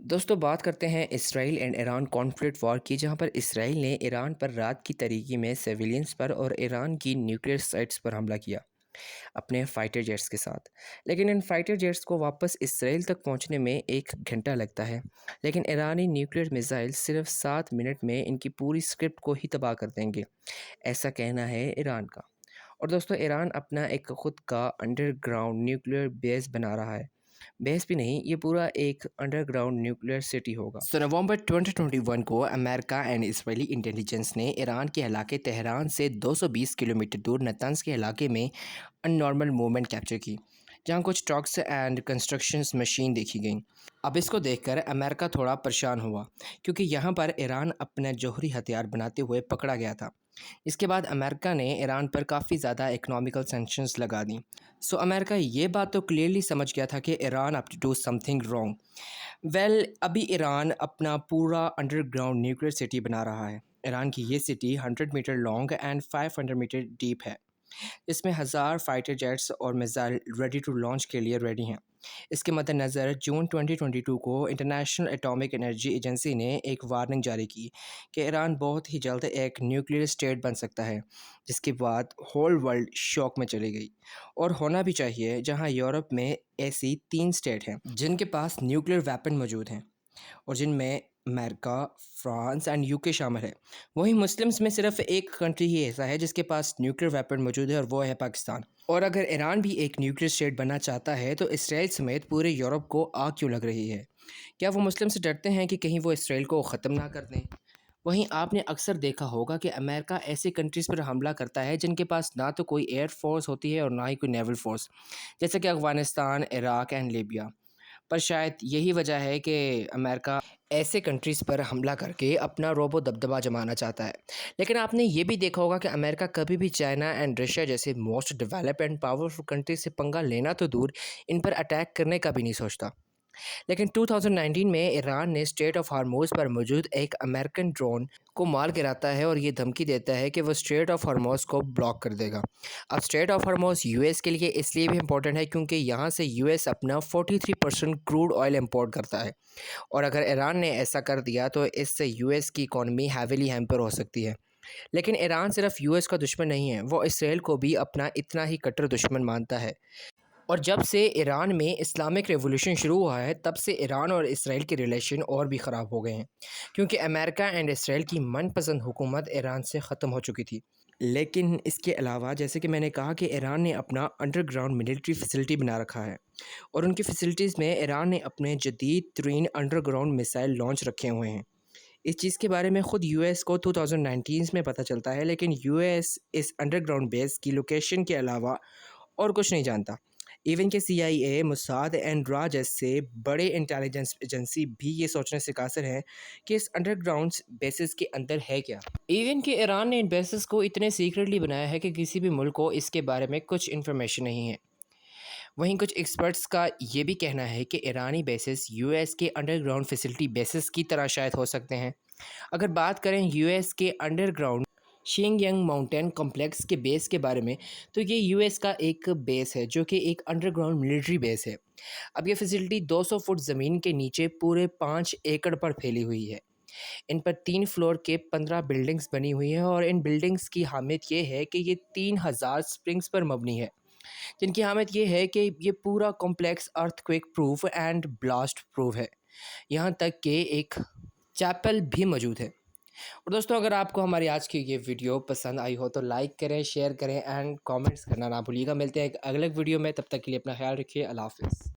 دوستوں بات کرتے ہیں اسرائیل اینڈ ایران کانفلکٹ وار کی، جہاں پر اسرائیل نے ایران پر رات کی تاریکی میں سیویلینز پر اور ایران کی نیوکلیئر سائٹس پر حملہ کیا اپنے فائٹر جیٹس کے ساتھ۔ لیکن ان فائٹر جیٹس کو واپس اسرائیل تک پہنچنے میں 1 گھنٹہ لگتا ہے، لیکن ایرانی نیوکلیئر میزائل صرف 7 منٹ میں ان کی پوری اسکرپٹ کو ہی تباہ کر دیں گے، ایسا کہنا ہے ایران کا۔ اور دوستوں ایران اپنا ایک خود کا انڈر گراؤنڈ نیوکلیئر بیس بنا رہا ہے، بیس بھی نہیں، یہ پورا ایک انڈر گراؤنڈ نیوکلیئر سٹی ہوگا۔ نومبر 2021 کو امریکہ اینڈ اسرائیلی انٹیلیجنس نے ایران کے علاقے تہران سے 220 کلومیٹر دور نتنز کے علاقے میں ان نارمل موومنٹ کیپچر کی، جہاں کچھ ٹرکس اینڈ کنسٹرکشنز مشین دیکھی گئیں۔ اب اس کو دیکھ کر امریکہ تھوڑا پریشان ہوا، کیونکہ یہاں پر ایران اپنا جوہری ہتھیار بناتے ہوئے پکڑا گیا تھا۔ اس کے بعد امریکہ نے ایران پر کافی زیادہ اکنامیکل سینکشنز لگا دیں۔ امریکہ یہ بات تو کلیئرلی سمجھ گیا تھا کہ Iran up to do something wrong. ابھی ایران اپنا پورا انڈر گراؤنڈ نیوکلیئر سٹی بنا رہا ہے۔ ایران کی یہ city 100 metre long and 500 metre deep ہے، اس میں 1000 فائٹر جیٹس اور میزائل ریڈی ٹو لانچ کے لیے ریڈی ہیں۔ اس کے مد نظر جون 2022 کو انٹرنیشنل ایٹامک انرجی ایجنسی نے ایک وارننگ جاری کی کہ ایران بہت ہی جلد ایک نیوکلیئر اسٹیٹ بن سکتا ہے، جس کے بعد ہول ورلڈ شوک میں چلی گئی۔ اور ہونا بھی چاہیے، جہاں یورپ میں ایسی 3 اسٹیٹ ہیں جن کے پاس نیوکلیئر ویپن موجود ہیں، اور جن میں امریکہ، فرانس اینڈ UK شامل ہے۔ وہیں مسلمز میں صرف ایک کنٹری ہی ایسا ہے جس کے پاس نیوکلیئر ویپن موجود ہے، اور وہ ہے پاکستان۔ اور اگر ایران بھی ایک نیوکلیئر اسٹیٹ بننا چاہتا ہے تو اسرائیل سمیت پورے یورپ کو آگ کیوں لگ رہی ہے؟ کیا وہ مسلم سے ڈرتے ہیں کہ کہیں وہ اسرائیل کو ختم نہ کر دیں؟ وہیں آپ نے اکثر دیکھا ہوگا کہ امریکہ ایسے کنٹریز پر حملہ کرتا ہے جن کے پاس نہ تو کوئی ایئر فورس ہوتی ہے اور نہ ہی کوئی نیول فورس، جیسے کہ افغانستان، عراق اینڈ لیبیا۔ پر شاید یہی وجہ ہے کہ امریکہ ایسے کنٹریز پر حملہ کر کے اپنا رعب و دبدبہ جمانا چاہتا ہے۔ لیکن آپ نے یہ بھی دیکھا ہوگا کہ امریکہ کبھی بھی چائنا اینڈ رشیا جیسے most develop and powerful countries سے پنگا لینا تو دور، ان پر اٹیک کرنے کا بھی نہیں سوچتا۔ لیکن 2019 میں ایران نے اسٹریٹ آف ہارموز پر موجود ایک امریکن ڈرون کو مار گراتا ہے اور یہ دھمکی دیتا ہے کہ وہ اسٹریٹ آف ہارموز کو بلاک کر دے گا۔ اب اسٹریٹ آف ہارموز US کے لیے اس لیے بھی امپورٹنٹ ہے کیونکہ یہاں سے US اپنا 43% کروڈ آئل امپورٹ کرتا ہے، اور اگر ایران نے ایسا کر دیا تو اس سے US کی اکانومی ہیویلی ہیمپر ہو سکتی ہے۔ لیکن ایران صرف US کا دشمن نہیں ہے، وہ اسرائیل کو بھی اپنا اتنا ہی کٹر دشمن مانتا ہے۔ اور جب سے ایران میں اسلامک ریولوشن شروع ہوا ہے، تب سے ایران اور اسرائیل کے ریلیشن اور بھی خراب ہو گئے ہیں، کیونکہ امریکہ اینڈ اسرائیل کی من پسند حکومت ایران سے ختم ہو چکی تھی۔ لیکن اس کے علاوہ، جیسے کہ میں نے کہا کہ ایران نے اپنا انڈر گراؤنڈ ملٹری فیسلٹی بنا رکھا ہے، اور ان کی فیسلٹیز میں ایران نے اپنے جدید ترین انڈر گراؤنڈ میسائل لانچ رکھے ہوئے ہیں۔ اس چیز کے بارے میں خود US کو 2019 میں پتہ چلتا ہے، لیکن US اس انڈر گراؤنڈ بیس کی لوکیشن کے علاوہ اور کچھ نہیں جانتا۔ ایون کہ CIA، موساد اینڈ را جیسے بڑے انٹیلیجنس ایجنسی بھی یہ سوچنے سے قاصر ہیں کہ اس انڈر گراؤنڈ بیسز کے اندر ہے کیا۔ ایون کہ ایران نے ان بیسز کو اتنے سیکرٹلی بنایا ہے کہ کسی بھی ملک کو اس کے بارے میں کچھ انفارمیشن نہیں ہے۔ وہیں کچھ ایکسپرٹس کا یہ بھی کہنا ہے کہ ایرانی بیسز US کے انڈر گراؤنڈ فیسلٹی بیسز کی طرح شاید ہو سکتے ہیں۔ اگر بات کریں US کے under ground Sheng young mountain complex کے بیس کے بارے میں، تو یہ US کا ایک بیس ہے جو کہ ایک انڈر گراؤنڈ ملٹری بیس ہے۔ اب یہ فیسلٹی 200 فٹ زمین کے نیچے پورے 5 ایکڑ پر پھیلی ہوئی ہے۔ ان پر 3 فلور کے 15 بلڈنگز بنی ہوئی ہیں، اور ان بلڈنگز کی حامت یہ ہے کہ یہ 3000 سپرنگز پر مبنی ہے، جن کی حامت یہ ہے کہ یہ پورا complex earth quick proof and blast proof ہے، یہاں تک کہ ایک چیپل بھی موجود ہے۔ اور دوستوں اگر آپ کو ہماری آج کی یہ ویڈیو پسند آئی ہو تو لائک کریں، شیئر کریں اینڈ کامنٹس کرنا نہ بھولیے گا۔ ملتے ہیں ایک اگلے ویڈیو میں، تب تک کے لیے اپنا خیال رکھیے۔ اللہ حافظ۔